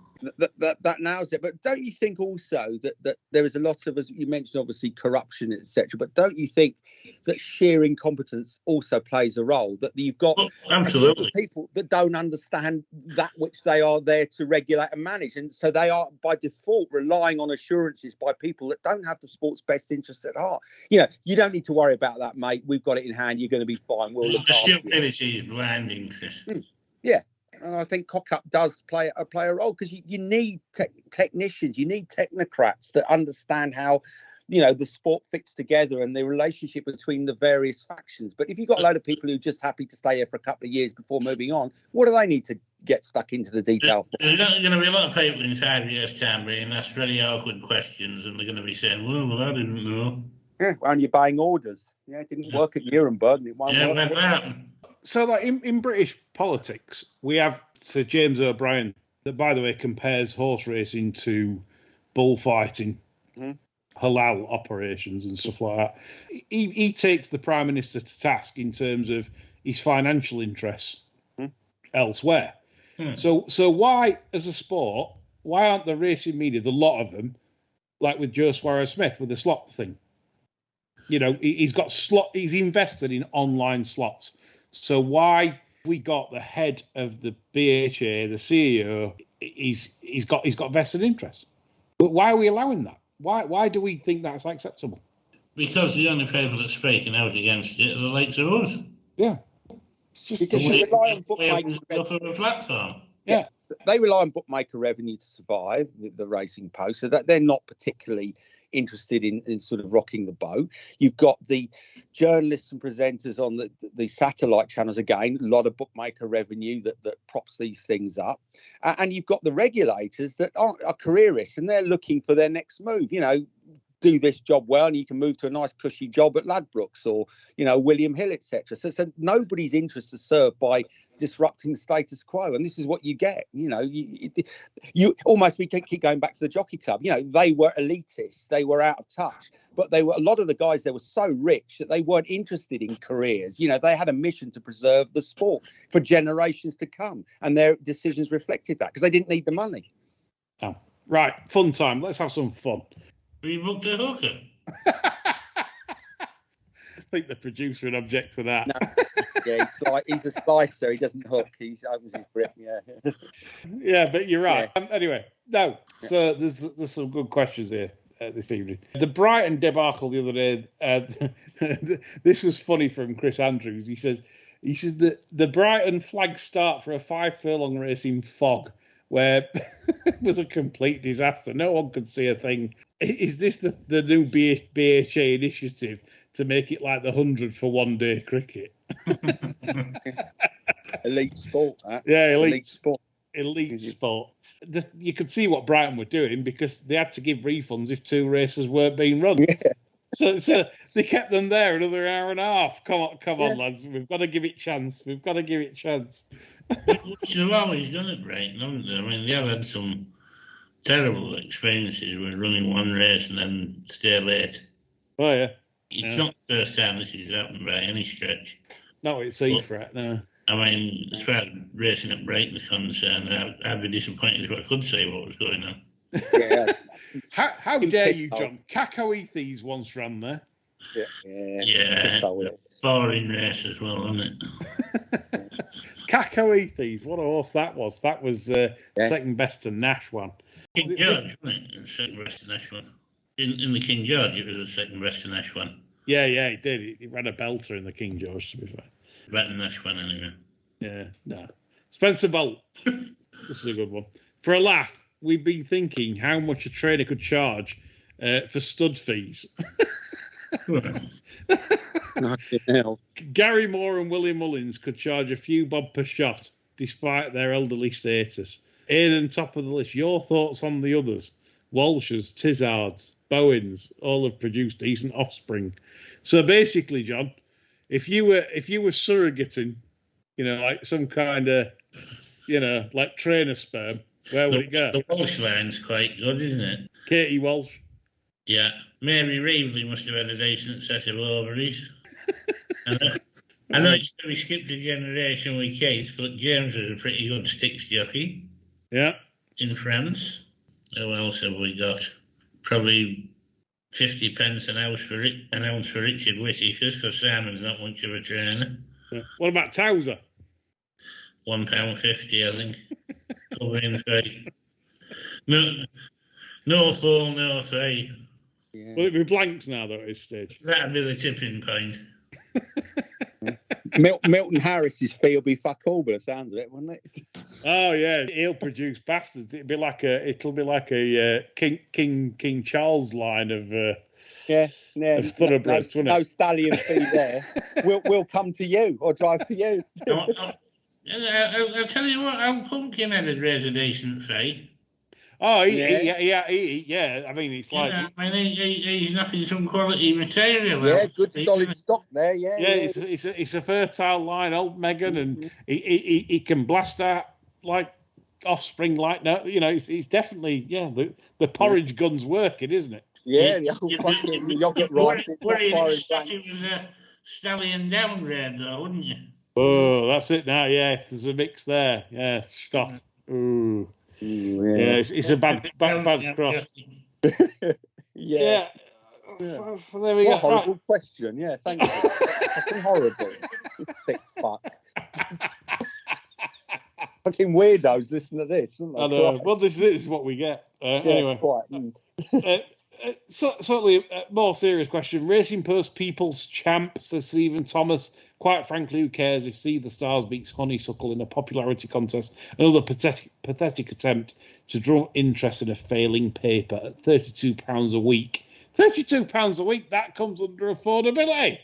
That nails it. But don't you think also that there is a lot of, as you mentioned, obviously corruption, etc. But don't you think that sheer incompetence also plays a role? That you've got absolutely people that don't understand that which they are there to regulate and manage, and so they are by default relying on assurances by people that don't have the sport's best interests at heart. You don't need to worry about that, mate. We've got it in hand. You're going to be fine. We'll look the after you. stupidity is blinding, Chris. Yeah. And I think cock-up does play a role, because you need technicians, you need technocrats that understand how, the sport fits together and the relationship between the various factions. But if you've got a load of people who are just happy to stay here for a couple of years before moving on, what do they need to get stuck into the detail for? There's going to be a lot of people in 5 years' time being asked very awkward questions, and they're going to be saying, well, I didn't know. Yeah, well, and you're buying orders. Yeah, it didn't work at Nuremberg, and it won't work. So, like in British politics, we have Sir James O'Brien, that, by the way, compares horse racing to bullfighting, halal operations and stuff like that. He takes the Prime Minister to task in terms of his financial interests elsewhere. So why, as a sport, why aren't the racing media, the lot of them, like with Joe Suarez-Smith with the slot thing? He's invested in online slots. So why we got the head of the BHA, the CEO, he's got vested interest? But why are we allowing that? Why do we think that's acceptable? Because the only people that's speaking out against it are the likes of us. Yeah. Because they rely on bookmaker for a platform. Yeah. They rely on bookmaker revenue to survive, the Racing Post, so that they're not particularly interested in sort of rocking the boat. You've got the journalists and presenters on the satellite channels, again, a lot of bookmaker revenue that props these things up. And you've got the regulators that are careerists, and they're looking for their next move. Do this job well, and you can move to a nice cushy job at Ladbrokes or William Hill, etc. So nobody's interests are served by disrupting the status quo, and this is what you get. You almost, we keep going back to the Jockey Club. They were elitist, they were out of touch, but a lot of the guys there were so rich that they weren't interested in careers. They had a mission to preserve the sport for generations to come, and their decisions reflected that because they didn't need the money. Oh, right, fun time. Let's have some fun. We booked a hooker. I think the producer would object to that. No. Yeah, he's a slicer. He doesn't hook. He opens his grip. Yeah. Yeah, but you're right. Yeah. Anyway, no. So there's some good questions here this evening. The Brighton debacle the other day. This was funny from Chris Andrews. He says that the Brighton flag start for a 5 furlong race in fog, where it was a complete disaster. No one could see a thing. Is this the new BHA initiative to make it like the 100 for one-day cricket? Elite sport. Yeah, elite sport. Elite sport. You could see what Brighton were doing because they had to give refunds if 2 races weren't being run. Yeah. So they kept them there another hour and a half. Come on, lads. We've got to give it chance. Which they've always done at Brighton, haven't they? I mean, they have had some terrible experiences with running one race and then stay late. Oh, yeah. It's not the first time this has happened by any stretch. No, it's threat, no. I mean, as far as racing at Brighton is concerned, I'd be disappointed if I could say what was going on. Yeah. How dare you, John? Cacoethes once ran there. Yeah. Boring race as well, wasn't it? Cacoethes, what a horse that was. That was second best to Nash one. King George, wasn't it? Second best to Nash one. In the King George, it was the second best to Nash one. Yeah, he did. He ran a belter in the King George, to be fair. Better than Nash one, anyway. Yeah, no. Spencer Bolt. This is a good one. For a laugh, we've been thinking how much a trainer could charge for stud fees. Gary Moore and William Mullins could charge a few bob per shot, despite their elderly status. Aidan, top of the list. Your thoughts on the others? Walshers, Tizards, Bowens, all have produced decent offspring. So basically, John, if you were surrogating, like some kind of, like trainer sperm, where would it go? The Walsh line's quite good, isn't it? Katie Walsh. Yeah. Mary Reevely must have had a decent set of ovaries. I know we skipped a generation with Keith, but James was a pretty good sticks jockey. Yeah. in France. Who else have we got? Probably 50 pence an ounce for Richard Whittaker's, because Simon's not much of a trainer. Yeah. What about Towser? £1.50, I think. Covering fee. No fall, no fee. Yeah. Will it be blanks now, though, at this stage? That'd be the tipping point. Milton Harris's fee will be fuck all, by the sounds of it, wouldn't it? Oh yeah, he'll produce bastards. It'll be like a King Charles line of thoroughbreds, wouldn't it? No stallion fee there. We'll come to you or drive to you. I'll tell you what, Al Pumpkin had a raise a decent fee. Oh, yeah. I mean, it's like... he's knocking some quality material. Yeah, good solid stock there, yeah. It's a fertile line, old Megan, and he can blast out like offspring like no, it's definitely, the porridge gun's working, isn't it? Yeah, the whole fucking yogurt right. Worried it was a stallion downgrade though, wouldn't you? Oh, that's it now, yeah, there's a mix there. Yeah, Stott. Ooh. Yeah, it's a bad cross. Yeah. There we go. Horrible question. Yeah, thank you. Fucking horrible. Thick fuck. Fucking weirdos listen to this, don't they? I know. Well, this is what we get. Anyway. Quite. Certainly a more serious question. Racing Post People's Champ, says Stephen Thomas. Quite frankly, who cares if See the Stars beats Honeysuckle in a popularity contest? Another pathetic attempt to draw interest in a failing paper at £32 a week. £32 a week, that comes under affordability.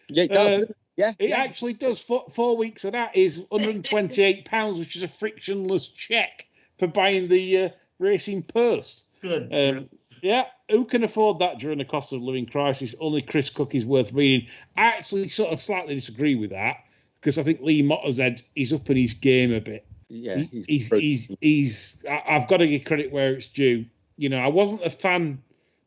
Yeah, it does. It actually does. 4 weeks of that is £128, which is a frictionless check for buying the Racing Post. Good. Yeah, who can afford that during a cost of living crisis? Only Chris Cook is worth reading. I actually sort of slightly disagree with that, because I think Lee Mottershead is up in his game a bit. Yeah, he's I've got to give credit where it's due. I wasn't a fan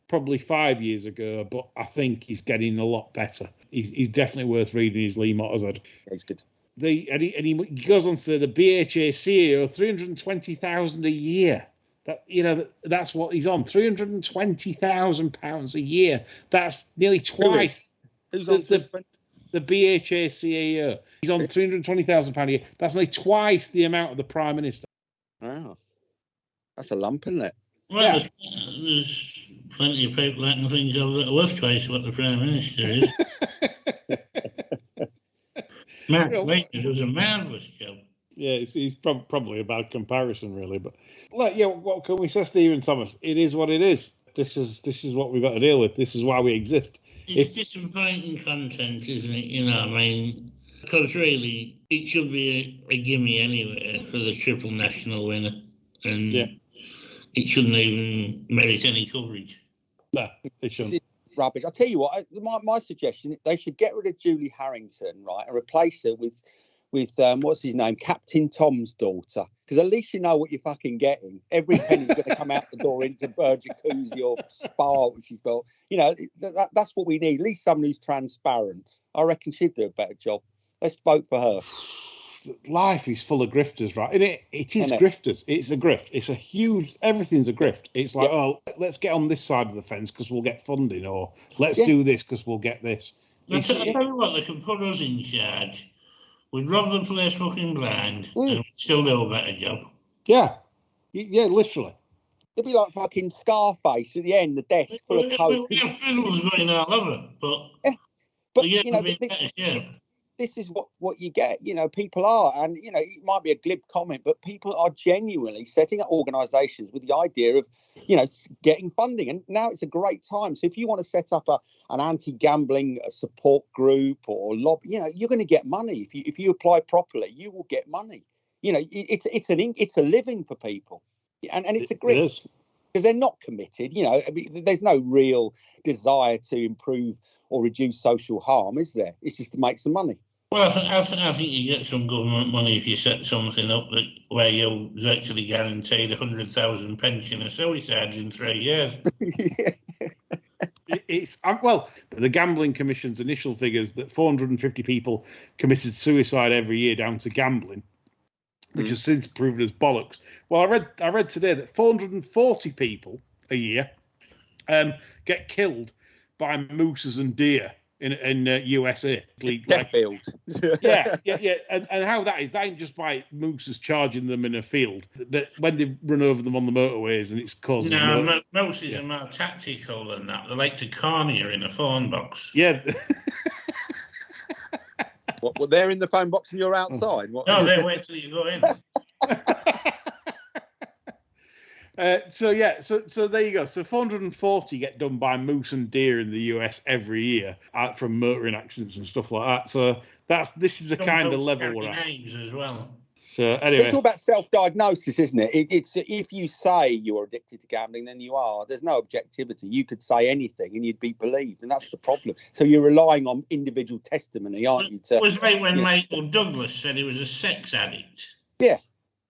probably 5 years ago, but I think he's getting a lot better. He's definitely worth reading. His Lee Mottershead. Yeah, he's good. And he goes on to say the BHA CEO, £320,000 a year. That's what he's on, £320,000 a year. That's nearly twice. Who's on the BHA CEO? He's on £320,000 a year. That's nearly twice the amount of the Prime Minister. Wow, that's a lump, isn't it? Well, there's plenty of people I can think of that are worth twice what the Prime Minister is. Mark Waker does a marvellous job. Yeah, he's probably a bad comparison, really. But what can we say, Stephen Thomas? It is what it is. This is what we've got to deal with. This is why we exist. It's disappointing content, isn't it? Because really, it should be a gimme anyway for the triple national winner, and it shouldn't even merit any coverage. No, it shouldn't. Rubbish. I'll tell you what. My suggestion: they should get rid of Julie Harrington, right, and replace her with what's his name, Captain Tom's daughter, because at least you know what you're fucking getting. Every penny's going to come out the door into her jacuzzi or spa, which she's built. That's what we need. At least someone who's transparent. I reckon she'd do a better job. Let's vote for her. Life is full of grifters, right? And it is grifters. It's a grift. It's a huge. Everything a grift. It's like, let's get on this side of the fence because we'll get funding, or let's do this because we'll get this. I'll tell you what, they can put us in charge. We'd rob the place fucking blind and we'd still do a better job. Yeah, literally. It'd be like fucking Scarface at the end, the desk full of coke. We have fiddles going all over, but this is what you get. People are, and it might be a glib comment, but people are genuinely setting up organisations with the idea of, getting funding. And now it's a great time. So if you want to set up an anti-gambling support group or lobby, you're going to get money. If you apply properly, you will get money. It's a living for people, and it's a great, because they're not committed. There's no real desire to improve or reduce social harm, is there? It's just to make some money. Well, I think you get some government money if you set something up where you're virtually guaranteed 100,000 pensioner suicides in 3 years. The Gambling Commission's initial figures that 450 people committed suicide every year down to gambling. which has since proven as bollocks. Well, I read today that 440 people a year get killed by mooses and deer in USA. Sheffield. Yeah. And how that is, that ain't just by mooses charging them in a field. That when they run over them on the motorways and it's causing... No, mooses are more tactical than that. They like to corner you in a phone box. Yeah. What, they're in the phone box and you're outside? What? No, they wait till you go in. So there you go. So 440 get done by moose and deer in the US every year from motoring accidents and stuff like that. So this is the kind of level we're at. Names as well. So anyway, it's all about self-diagnosis, isn't it? It's if you say you're addicted to gambling, then you are. There's no objectivity. You could say anything and you'd be believed, and that's the problem. So you're relying on individual testimony, aren't you? It was like when Michael Douglas said he was a sex addict. Yeah.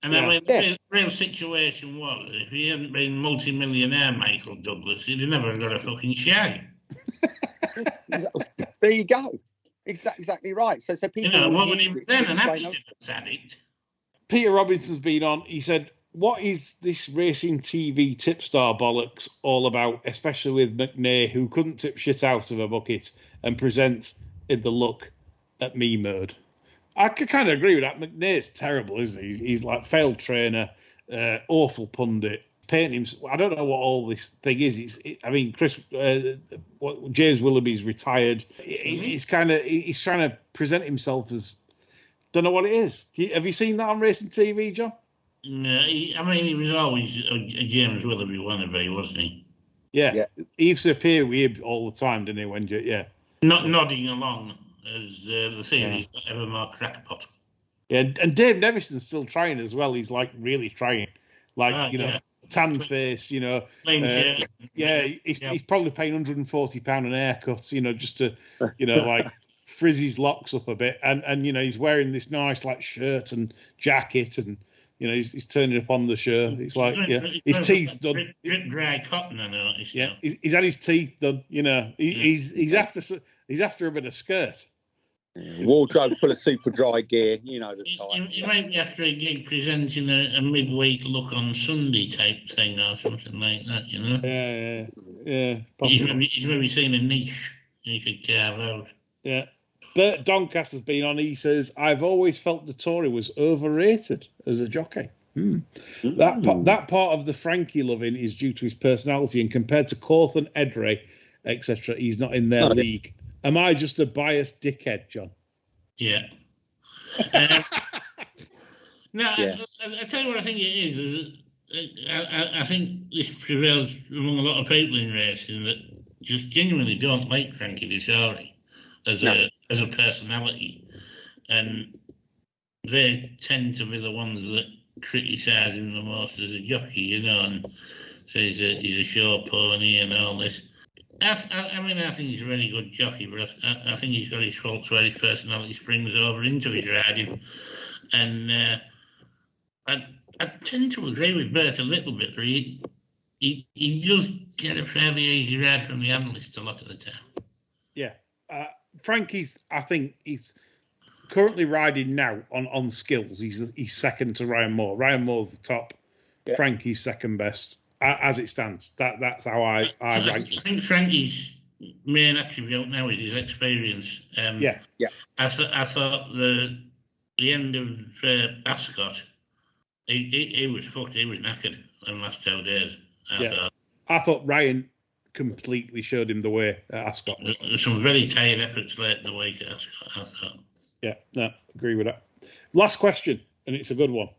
And then the real situation was, if he hadn't been multi-millionaire Michael Douglas, he'd have never got a fucking shag. There you go. Exactly right. So people... what would he then? An abstinence addict? Peter Robinson's been on. He said, what is this racing TV tipstar bollocks all about, especially with McNair, who couldn't tip shit out of a bucket and presents in the look at me mode? I could kind of agree with that. McNair's terrible, isn't he? He's like failed trainer, awful pundit, painting him. I don't know what all this thing is. James Willoughby's retired. He's trying to present himself as, don't know what it is. Have you seen that on racing TV, John? No, he was always a James Willoughby wannabe, wasn't he? Yeah. He used to appear weird all the time, didn't he? Not nodding along. As the theory's got ever more crackpot. Yeah, and Dave Nevison's still trying as well. He's like really trying, tan face, He's probably paying £140 an haircut, just to, like frizz his locks up a bit, and he's wearing this nice like shirt and jacket, and he's turning up on the show. It's like his teeth done. Dry cotton, I noticed. Yeah, he's had his teeth done. He's after a bit of skirt. Wardrobe full of super dry gear, the type. He might be after a gig presenting a midweek look on Sunday type thing or something like that, Yeah. He's maybe seen a niche he could carve out. Yeah. Bert Doncaster's been on. He says, I've always felt the Tory was overrated as a jockey. That part of the Frankie loving is due to his personality, and compared to Cawthon, Edray, etc., he's not in their league. Am I just a biased dickhead, John? Yeah. I tell you what I think it is I think this prevails among a lot of people in racing that just genuinely don't like Frankie Dettori as a personality, and they tend to be the ones that criticise him the most as a jockey, and say he's a show pony and all this. I think he's a really good jockey, but I think he's got his faults where his personality springs over into his riding. And I tend to agree with Bert a little bit, but he does get a fairly easy ride from the analysts a lot of the time. Yeah. Frankie's, I think, he's currently riding now on skills. He's second to Ryan Moore. Ryan Moore's the top. Yeah. Frankie's second best. As it stands, that's how I rank. I think Frankie's main attribute now is his experience. I thought the end of Ascot, he was fucked. He was knackered in the last 2 days. I thought Ryan completely showed him the way at Ascot. There were some very tired efforts late in the week at Ascot, I thought. Yeah, no, agree with that. Last question, and it's a good one.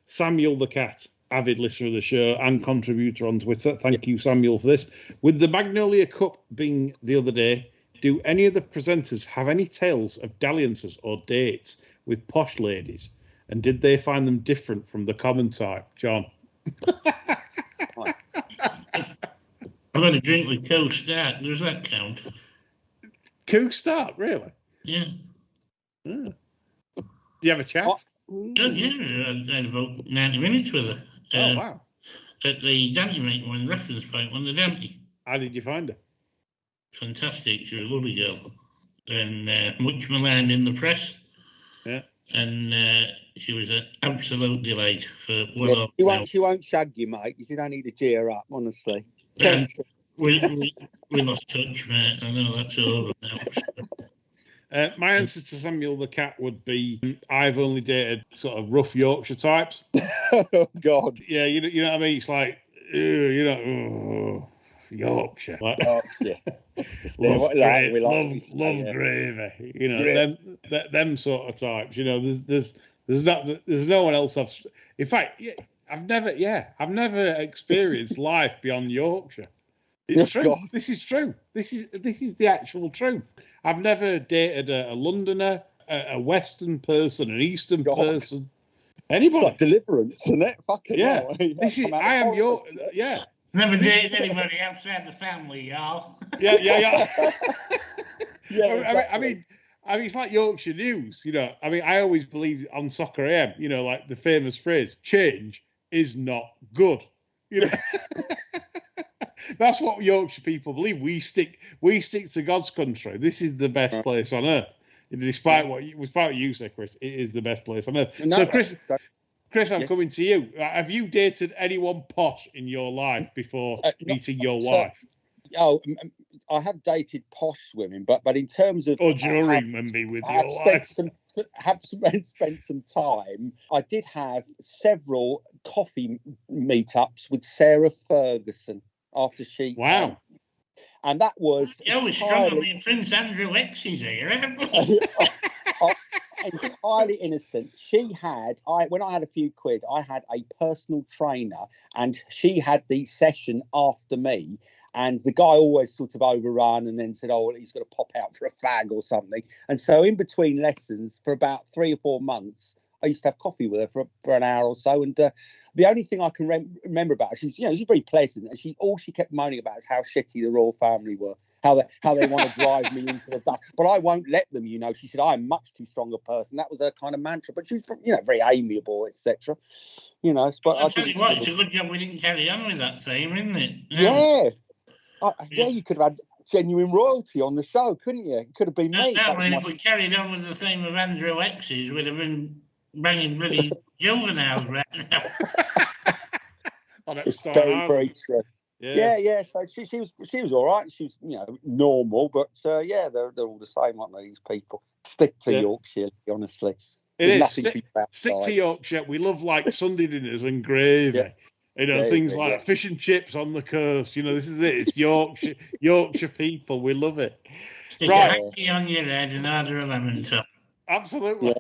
Samuel the Cat, avid listener of the show and contributor on Twitter. Thank you, Samuel, for this. With the Magnolia Cup being the other day, do any of the presenters have any tales of dalliances or dates with posh ladies? And did they find them different from the common type? John? I've had a drink with Co Start. Does that count? Co Start, really? Yeah. Do you have a chat? Yeah, I had about 90 minutes with her. Oh, wow. At the Dante meeting, when reference point, when the Dante. How did you find her? Fantastic. She was a lovely girl. And much maligned in the press. Yeah. and she was an absolute delight for Yeah, she won't shag you, mate. You don't need to cheer up, honestly. And we lost touch, mate. I know that's over now. My answer to Samuel the cat would be I've only dated sort of rough Yorkshire types. Oh, God. Yeah, you know what I mean? It's like, Yorkshire. Like, Yeah. love Yeah. gravy. You know, them sort of types. You know, there's no one else in fact, I've never experienced life beyond Yorkshire. It's true. God. This is true. This is the actual truth. I've never dated a Londoner, a Western person, an Eastern person, anybody. It's like Deliverance, isn't it? Fucking hell. I am your. Yeah. Never dated anybody outside the family, y'all. Yeah. Yeah. Exactly. I mean, it's like Yorkshire news. You know, I mean, I always believe on Soccer AM. You know, like the famous phrase, "Change is not good." You know. That's what Yorkshire people believe. We stick to God's country. This is the best place on earth. Despite what you say, Chris, it is the best place on earth. So, Chris, I'm coming to you. Have you dated anyone posh in your life before meeting your wife? I have dated posh women, but in terms of during maybe with your wife, spent some time. I did have several coffee meetups with Sarah Ferguson. After she and that was strongly Prince Andrew X's here. Entirely innocent. She had when I had a few quid, I had a personal trainer, and she had the session after me. And the guy always sort of overrun and then said, "Oh, he's got to pop out for a fag or something." And so in between lessons, for about 3 or 4 months, I used to have coffee with her for an hour or so. And the only thing I can remember about her, she's very pleasant, and all she kept moaning about is how shitty the royal family were, how they want to drive me into the dust. But I won't let them, you know. She said, "I'm much too strong a person." That was her kind of mantra. But she was, very amiable, etc. You know. But I'll tell you what, it's a good job we didn't carry on with that same, isn't it? Yeah. You could have had genuine royalty on the show, couldn't you? It could have been me. If we carried on with the theme of Andrew X's, we'd have been banging bloody juveniles right now. Very true. Yeah. So she was all right. She was normal, but they're all the same, aren't they? These people stick to Yorkshire, honestly. It is stick to Yorkshire. We love like Sunday dinners and gravy. Yeah. Things like fish and chips on the coast. This is it. It's Yorkshire people. We love it. Stick a hanky on your head and order a lemon top. Absolutely.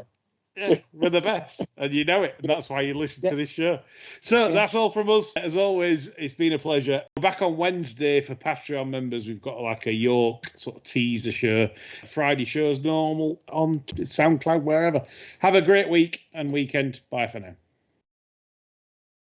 Yeah, we're the best, and you know it, and that's why you listen to this show. So that's all from us. As always, it's been a pleasure. We're back on Wednesday for Patreon members. We've got like a York sort of teaser show. Friday show's normal on SoundCloud, wherever. Have a great week and weekend. Bye for now.